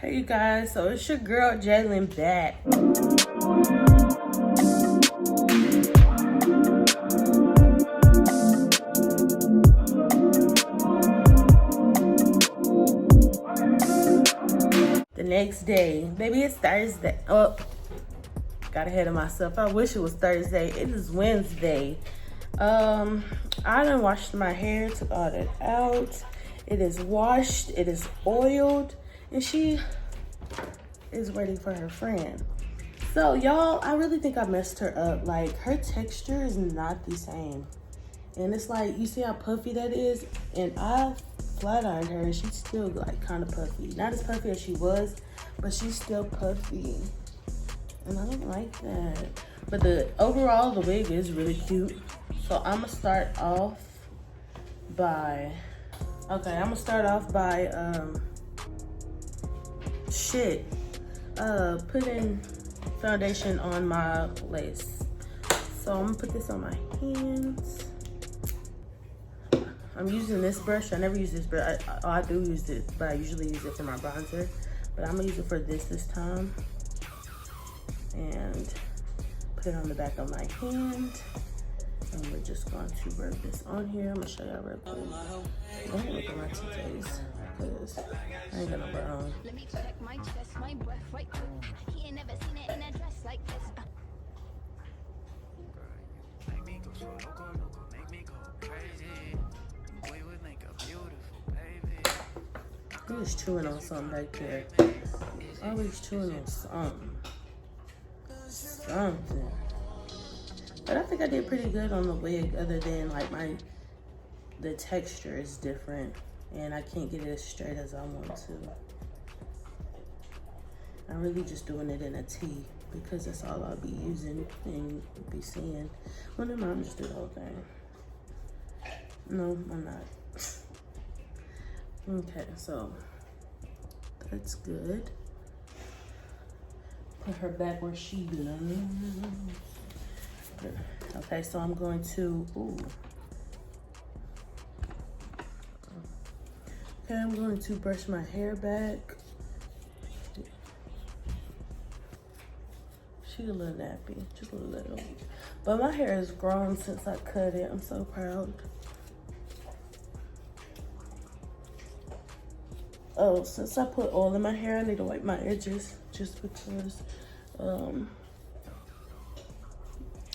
Hey you guys, so it's your girl Jalen back. The next day, maybe it's Thursday. Oh, got ahead of myself. I wish it was Thursday. It is Wednesday. I done washed my hair, took all that out. It is washed, it is oiled, and she is ready for her friend. So y'all, I really think I messed her up. Like, her texture is not the same. And it's like, you see how puffy that is? And I flat ironed her and she's still like kind of puffy. Not as puffy as she was, but she's still puffy. And I don't like that. But overall, the wig is really cute. So I'm gonna start off by, putting foundation on my lace. So I'm gonna put this on my hands. I'm using this brush. I never use this brush. I do use it, but I usually use it for my bronzer. But I'm gonna use it for this time. And put it on the back of my hand. And we're just going to rub this on here. I'm gonna show y'all real quick. Don't look at my TKs, because I ain't got no bra on. Let me check my chest, my breath right quick. He ain't never seen it in a dress like this. Make me go so loco, make me go crazy. We would make a beautiful baby. He was chewing on something back there. Always chewing on something. But I think I did pretty good on the wig, other than like the texture is different and I can't get it as straight as I want to. I'm really just doing it in a T because that's all I'll be using and be seeing. Well, then I'm just do the whole thing. No, I'm not. Okay, so that's good. Put her back where she belongs. Okay, so I'm going to, Okay, I'm going to brush my hair back. She's a little nappy, just a little. But my hair has grown since I cut it. I'm so proud. Oh, since I put oil in my hair, I need to wipe my edges just because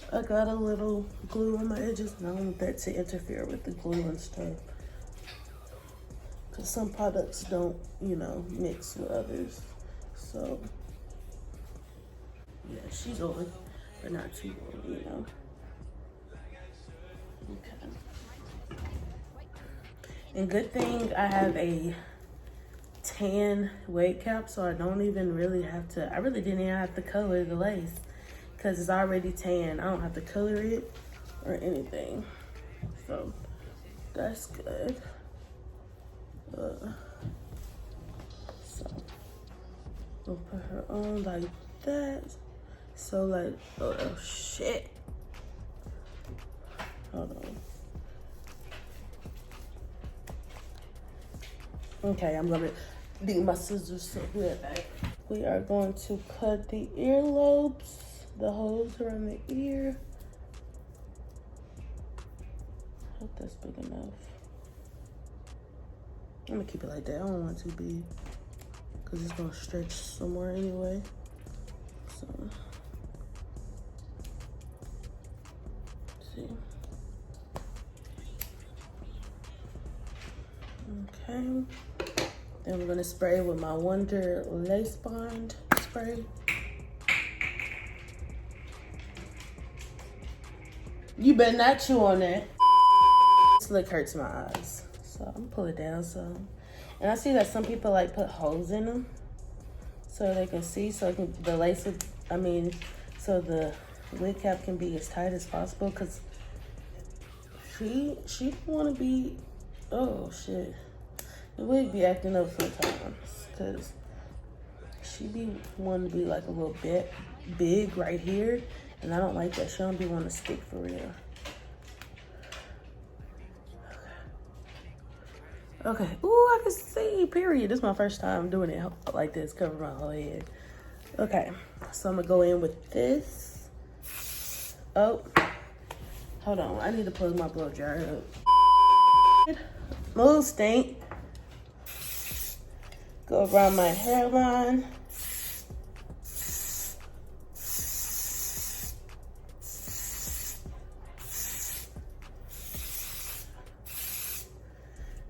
I got a little glue on my edges and I don't want that to interfere with the glue and stuff. Because some products don't, mix with others. So, yeah, she's old, but not too old, Okay. And good thing I have a tan wig cap, so I don't even really have to, I really didn't even have to color the lace because it's already tan. I don't have to color it or anything. So that's good. So we'll put her on like that. So like, oh shit. Hold on. Okay, I'm gonna need my scissors so good. We are going to cut the earlobes, the holes around the ear. I hope that's big enough. I'm gonna keep it like that. I don't want it too big because it's gonna stretch somewhere anyway. So, let's see. Okay. Then we're gonna spray with my Wonder Lace Bond spray. You better not chew on that. This look hurts my eyes. So I'm gonna pull it down some. And I see that some people like put holes in them so they can see, so the lace, so the wig cap can be as tight as possible, because she wanna be, oh shit. The wig be acting up sometimes because she be wanting to be like a little bit big right here, and I don't like that. She don't be wanting to stick for real. Okay. Ooh, I can see, period. This is my first time doing it like this, cover my whole head. Okay, so I'm gonna go in with this. Oh, hold on. I need to plug my blow dryer up. Move, stink. Go around my hairline.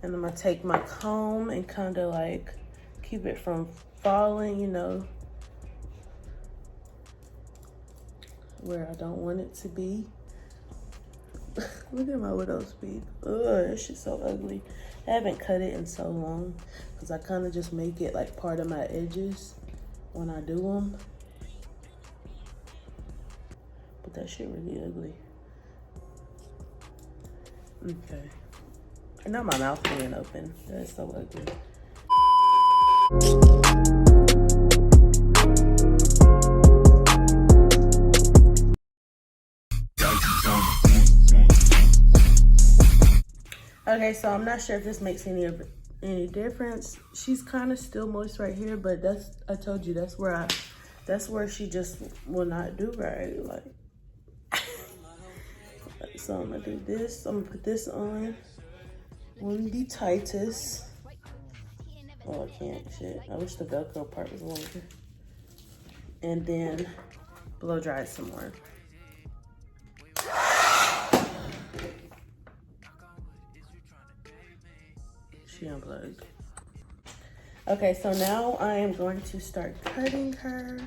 And I'm gonna take my comb and kind of like keep it from falling, you know, where I don't want it to be. Look at my widow's peak. Ugh, that shit's so ugly. I haven't cut it in so long because I kind of just make it like part of my edges when I do them. But that shit really ugly. Okay. And now my mouth being open. That's so ugly. Okay, so I'm not sure if this makes any difference. She's kind of still moist right here, but I told you that's where she just will not do right. Like, so I'm gonna do this. I'm gonna put this on. Wouldn't be tightest. Oh, I can't. Shit. I wish the Velcro part was longer. And then blow dry it some more. She unplugged. Okay, so now I am going to start cutting her.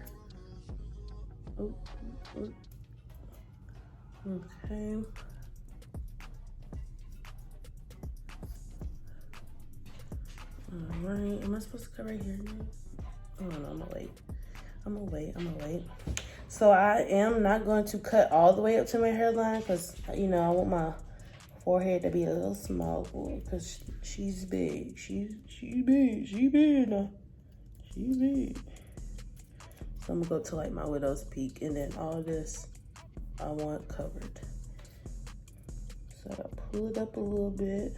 Ooh, ooh. Okay. All right, am I supposed to cut right here? Oh no, I'm gonna wait. So I am not going to cut all the way up to my hairline because, you know, I want my forehead to be a little small because she's big. She's big now. She's big. So I'm gonna go to like my widow's peak, and then all this I want covered. So I'll pull it up a little bit.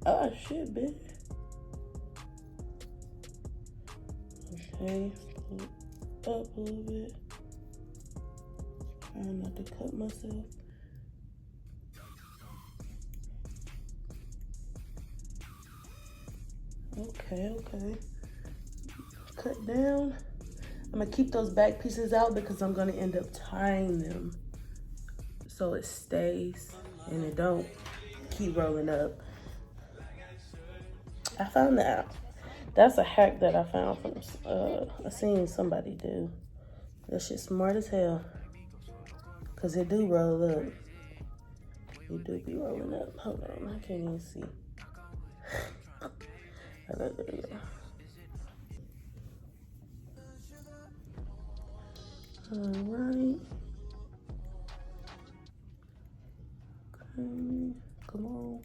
Oh shit, bitch. Okay, pull it up a little bit. Trying not to cut myself. Okay. Cut down. I'm gonna keep those back pieces out because I'm gonna end up tying them so it stays and it don't keep rolling up. I found that out. That's a hack that I found from, I seen somebody do. That shit smart as hell. Cause it do roll up. It do be rolling up. Hold on, I can't even see. There we go. All right. Okay, come on.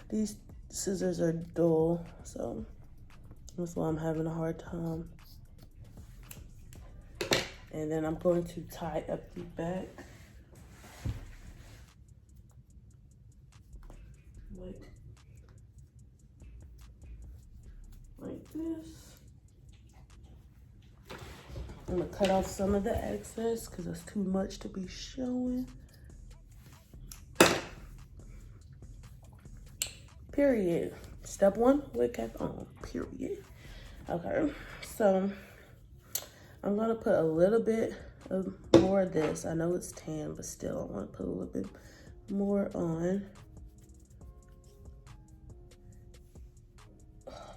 These scissors are dull, so that's why I'm having a hard time. And then I'm going to tie up the back. Like this. I'm gonna cut off some of the excess because it's too much to be showing. Period. Step one, wig cap on. Period. Okay, so I'm gonna put a little bit of more of this. I know it's tan, but still I want to put a little bit more on.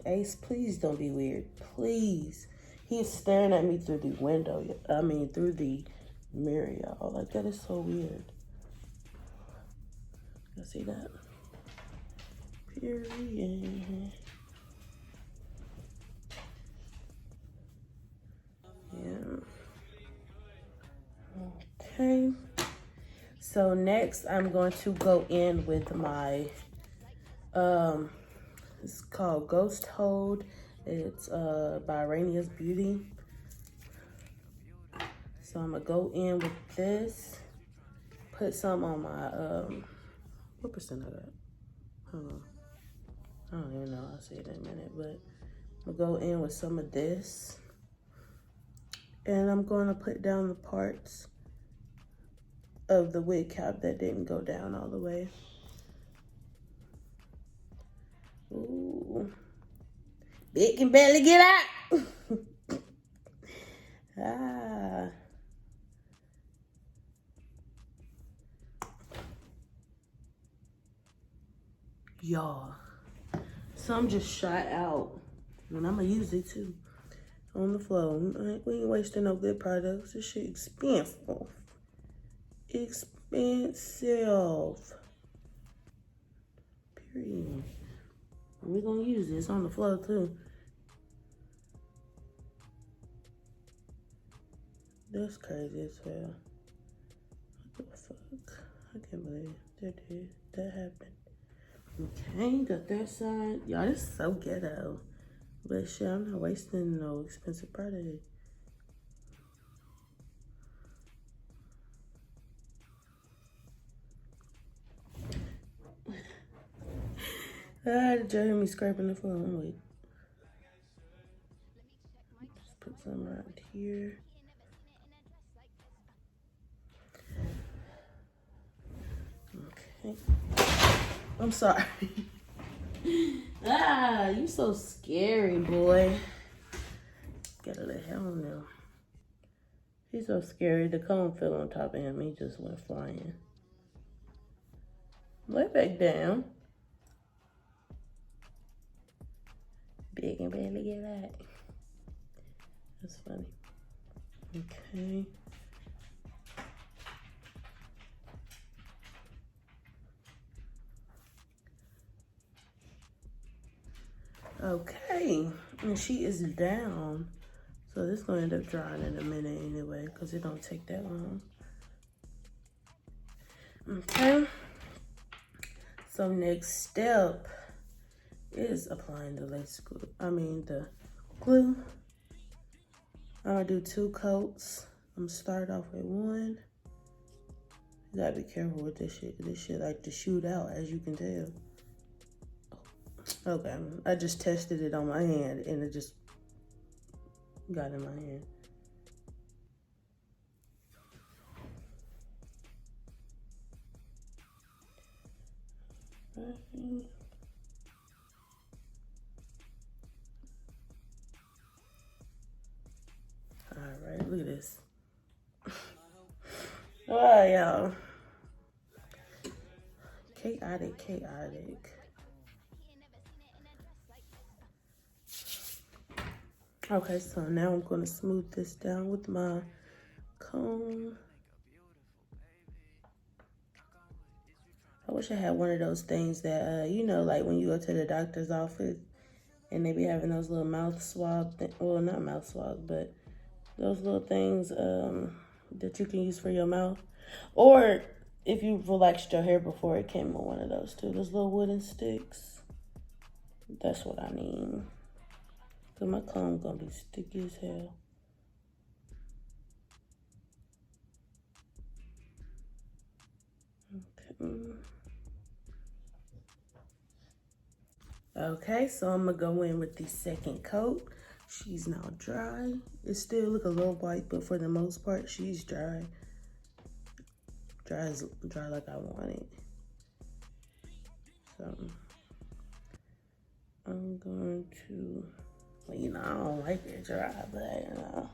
Ace, please don't be weird. Please. He's staring at me through the window. I mean, through the mirror, y'all. Like, that is so weird. You see that? Period. Yeah. Okay. So next, I'm going to go in with my, it's called Ghost Hold. It's by Rainia's Beauty. So I'm gonna go in with this, put some on my, what percent I got? Hold on. I don't even know, I'll see it in a minute, but I'm gonna go in with some of this. And I'm gonna put down the parts of the wig cap that didn't go down all the way. Ooh. It can barely get out. Ah. Y'all, some just shot out. And I'm gonna use it too. On the floor. We ain't wasting no good products. This shit expensive. Expensive. Period. We're gonna use this on the floor too. That's crazy as hell. What the fuck? I can't believe that happened. Okay, got that side. Y'all, this is so ghetto. But shit, I'm not wasting no expensive product. Did y'all hear me scraping the floor? Wait. Just put some around here. Okay. I'm sorry. You so scary, boy. Gotta let him know. He's so scary. The cone fell on top of him. He just went flying. Lay back down. Big and barely get that. That's funny. Okay. Okay. And she is down. So this is gonna end up drying in a minute anyway, because it don't take that long. Okay. So next step is applying the lace glue. The glue. I'm gonna do 2 coats. I'm gonna start off with 1. You gotta be careful with this shit, 'cause this shit like to shoot out, as you can tell. Okay, I just tested it on my hand and it just got in my hand. All right, look at this. All right, y'all. Chaotic. Okay, so now I'm gonna smooth this down with my comb. I wish I had one of those things that, you know, like when you go to the doctor's office and they be having those little mouth swab, well, not mouth swab, but those little things that you can use for your mouth. Or if you relaxed your hair before, it came with one of those too. Those little wooden sticks. That's what I need. Cause my comb gonna be sticky as hell. Okay, so I'm gonna go in with the second coat. She's now dry. It still look a little white, but for the most part, she's dry. Dry like I want it. So I'm going to, well, you know, I don't like it dry, but you know.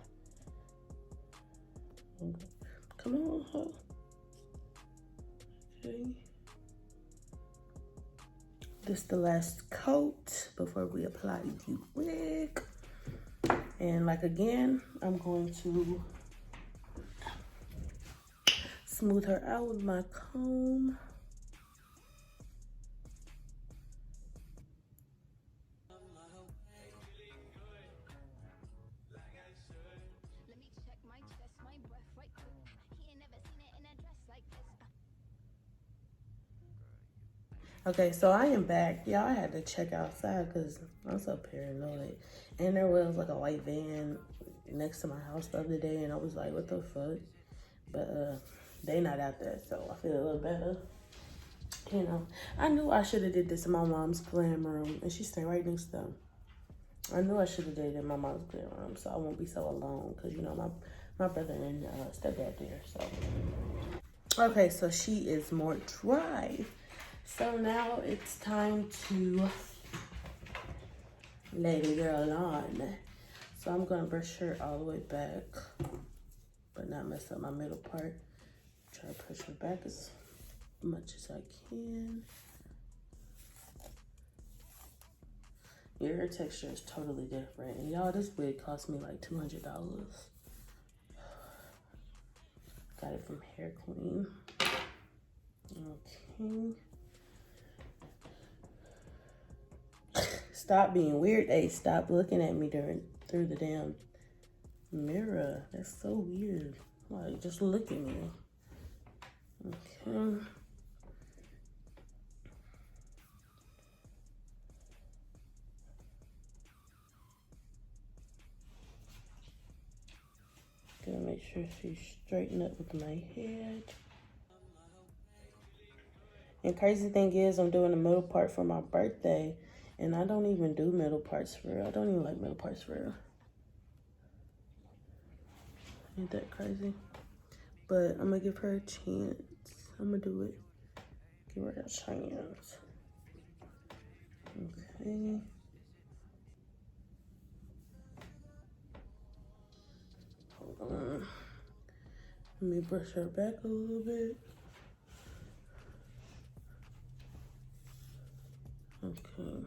Come on, huh? Okay. This is the last coat before we apply the wig. And like again, I'm going to smooth her out with my comb. Okay, so I am back. Y'all, I had to check outside because I'm so paranoid. And there was like a white van next to my house the other day, and I was like, what the fuck? But they not out there, so I feel a little better. You know, I knew I should have did this in my mom's playing room, and she stayed right next to them. I knew I should have did it in my mom's playing room, so I won't be so alone, because, you know, my brother and stepdad there, so. Okay, so she is more dry. So now it's time to lay the girl on. So I'm gonna brush her all the way back, but not mess up my middle part. Try to push her back as much as I can. Your hair texture is totally different. And y'all, this wig cost me like $200. Got it from Hair Queen. Okay. Stop being weird, Ace. Stop looking at me through the damn mirror. That's so weird. Like, just look at me. Okay. Gonna make sure she's straightened up with my head. And crazy thing is, I'm doing the middle part for my birthday, and I don't even do middle parts for real. I don't even like middle parts for real. Ain't that crazy? But I'm gonna give her a chance. I'm gonna do it. Give her a chance. Okay. Hold on. Let me brush her back a little bit. Okay.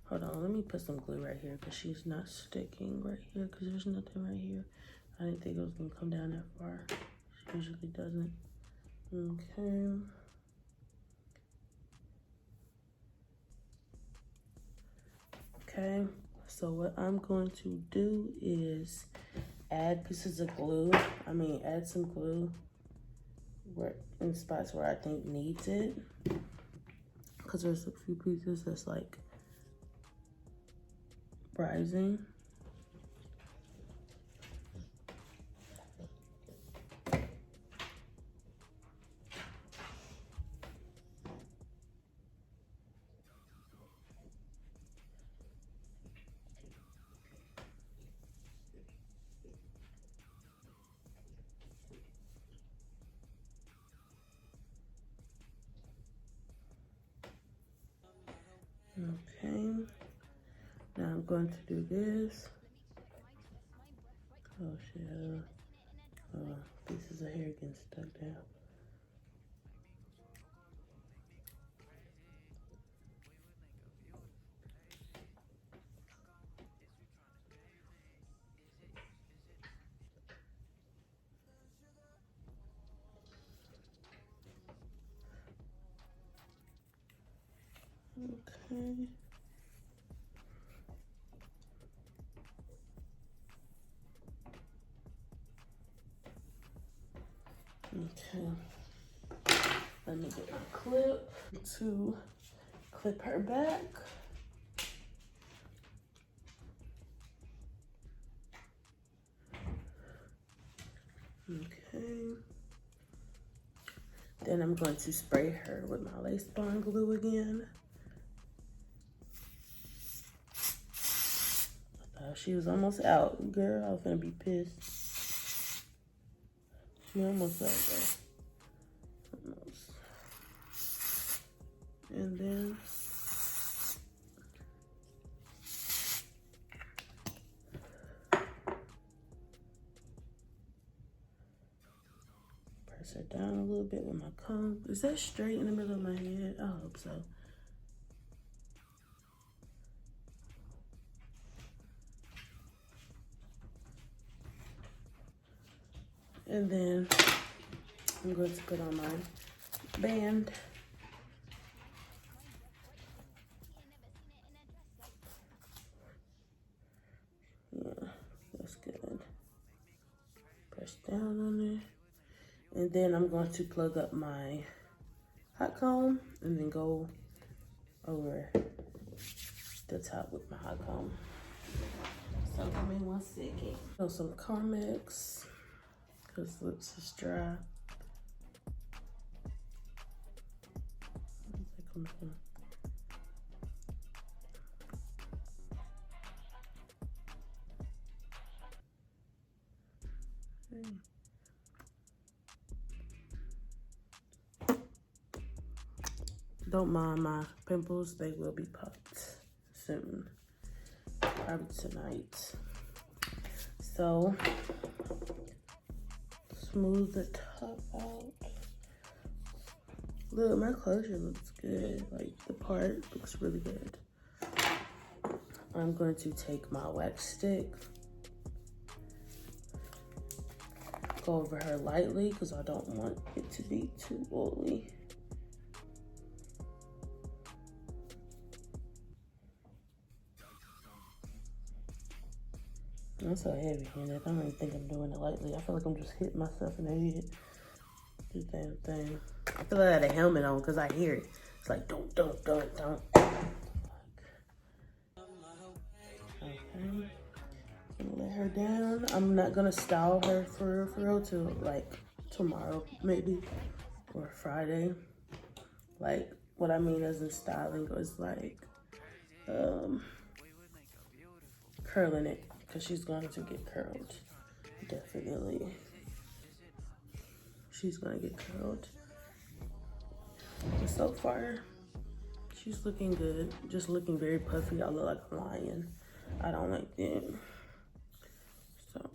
Hold on, let me put some glue right here because she's not sticking right here because there's nothing right here. I didn't think it was gonna come down that far. She usually doesn't. Okay. Okay, so what I'm going to do is add pieces of glue. Add some glue in spots where I think needs it. Because there's a few pieces that's like rising. Okay, now I'm going to do this. Oh shit, pieces of hair getting stuck down. Okay. Okay. Let me get my clip to clip her back. Okay. Then I'm going to spray her with my lace bond glue again. She was almost out. Girl, I was gonna be pissed. She almost out though. Almost. And then press her down a little bit with my comb. Is that straight in the middle of my head? I hope so. And then I'm going to put on my band. Yeah, that's good. Press down on it. And then I'm going to plug up my hot comb and then go over the top with my hot comb. So give me 1 second. So some Carmex, because lips is dry. Don't mind my pimples, they will be popped soon, probably tonight. So, smooth the top out. Look, my closure looks good. Like, the part looks really good. I'm going to take my wax stick, go over her lightly because I don't want it to be too oily. I'm so heavy-handed. I don't even think I'm doing it lightly. I feel like I'm just hitting myself in the head. This damn thing. I feel like I had a helmet on because I hear it. It's like, don't. Okay. I'm gonna let her down. I'm not gonna style her for real till like tomorrow, maybe, or Friday. Like, what I mean as in styling is like, curling it. Because she's going to get curled. Definitely. She's going to get curled. But so far, she's looking good. Just looking very puffy. I look like a lion. I don't like that. So.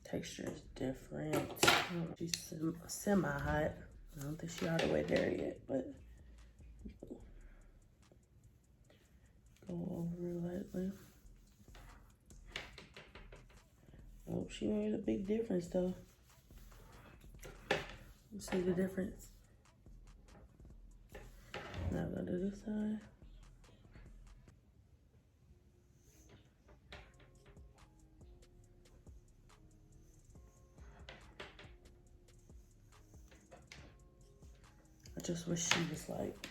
Texture is different. She's semi-hot. I don't think she's all the way there yet, but go over lightly. Oh, she made a big difference though. You see the difference? Now I'm gonna do this side. I just wish she was like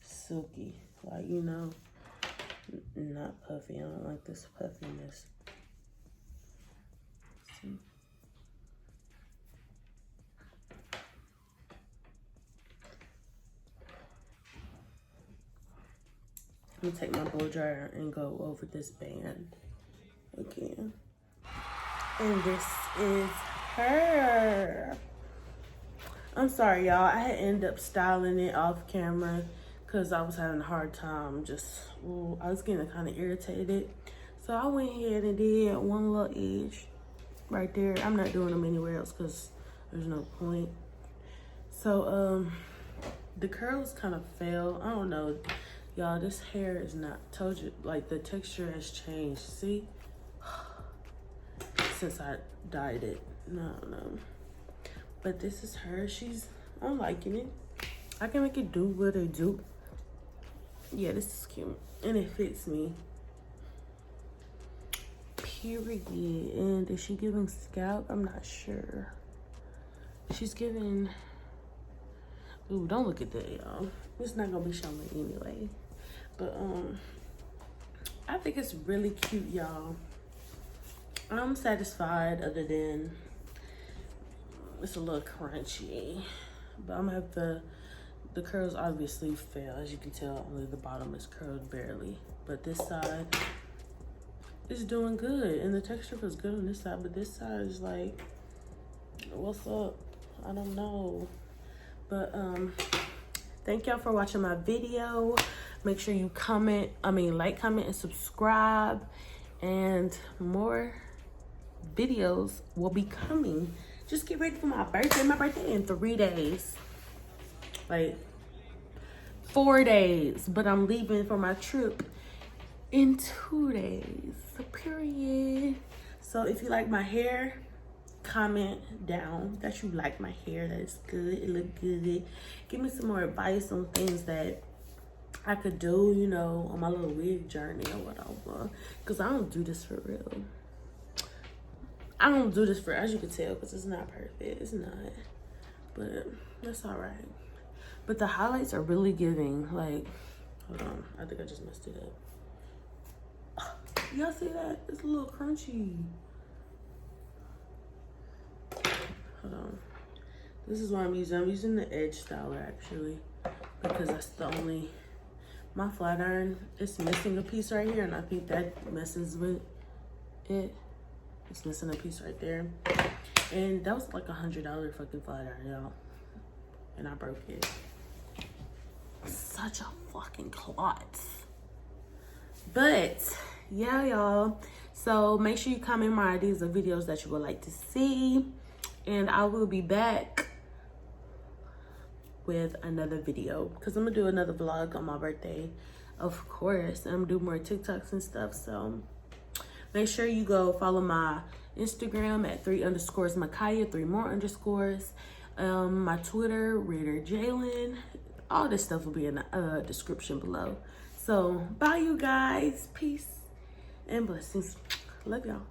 silky, like, you know, not puffy. I don't like this puffiness. See? I'm gonna take my blow dryer and go over this band again. And this is her. I'm sorry, y'all. I had ended up styling it off camera because I was having a hard time. I was getting kind of irritated. So I went ahead and did one little edge right there. I'm not doing them anywhere else because there's no point. So, the curls kind of fell. I don't know. Y'all, this hair is not, told you, like the texture has changed. See? Since I dyed it. No. But this is her. I'm liking it. I can make it do what it do. Yeah, this is cute. And it fits me. Period. And is she giving scalp? I'm not sure. She's giving... Ooh, don't look at that, y'all. It's not gonna be showing anyway. But, I think it's really cute, y'all. I'm satisfied other than it's a little crunchy, but I'm gonna have the curls obviously fell. As you can tell, only the bottom is curled barely, but this side is doing good and the texture was good on this side, but this side is like, what's up? I don't know. But thank y'all for watching my video. Make sure you like, comment, and subscribe, and more videos will be coming. Just get ready for my birthday. My birthday in 3 days. Like 4 days. But I'm leaving for my trip in 2 days. Period. So if you like my hair, comment down that you like my hair. That is good. It look good. Give me some more advice on things that I could do, you know, on my little wig journey or whatever. Because I don't do this for real. I don't do this for, as you can tell, because it's not perfect. It's not. But that's all right. But the highlights are really giving. Like, hold on. I think I just messed it up. Y'all see that? It's a little crunchy. Hold on. This is what I'm using. I'm using the edge styler, actually. Because that's the only... My flat iron is missing a piece right here. And I think that messes with it. It's missing a piece right there. And that was like $100 fucking flat iron, y'all. And I broke it. Such a fucking clot. But yeah, y'all. So make sure you comment my ideas of videos that you would like to see. And I will be back with another video. Because I'm going to do another vlog on my birthday. Of course. I'm going to do more TikToks and stuff. So make sure you go follow my Instagram at 3_Makaya, 3 more underscores. My Twitter, Reader Jalen. All this stuff will be in the description below. So bye, you guys. Peace and blessings. Love y'all.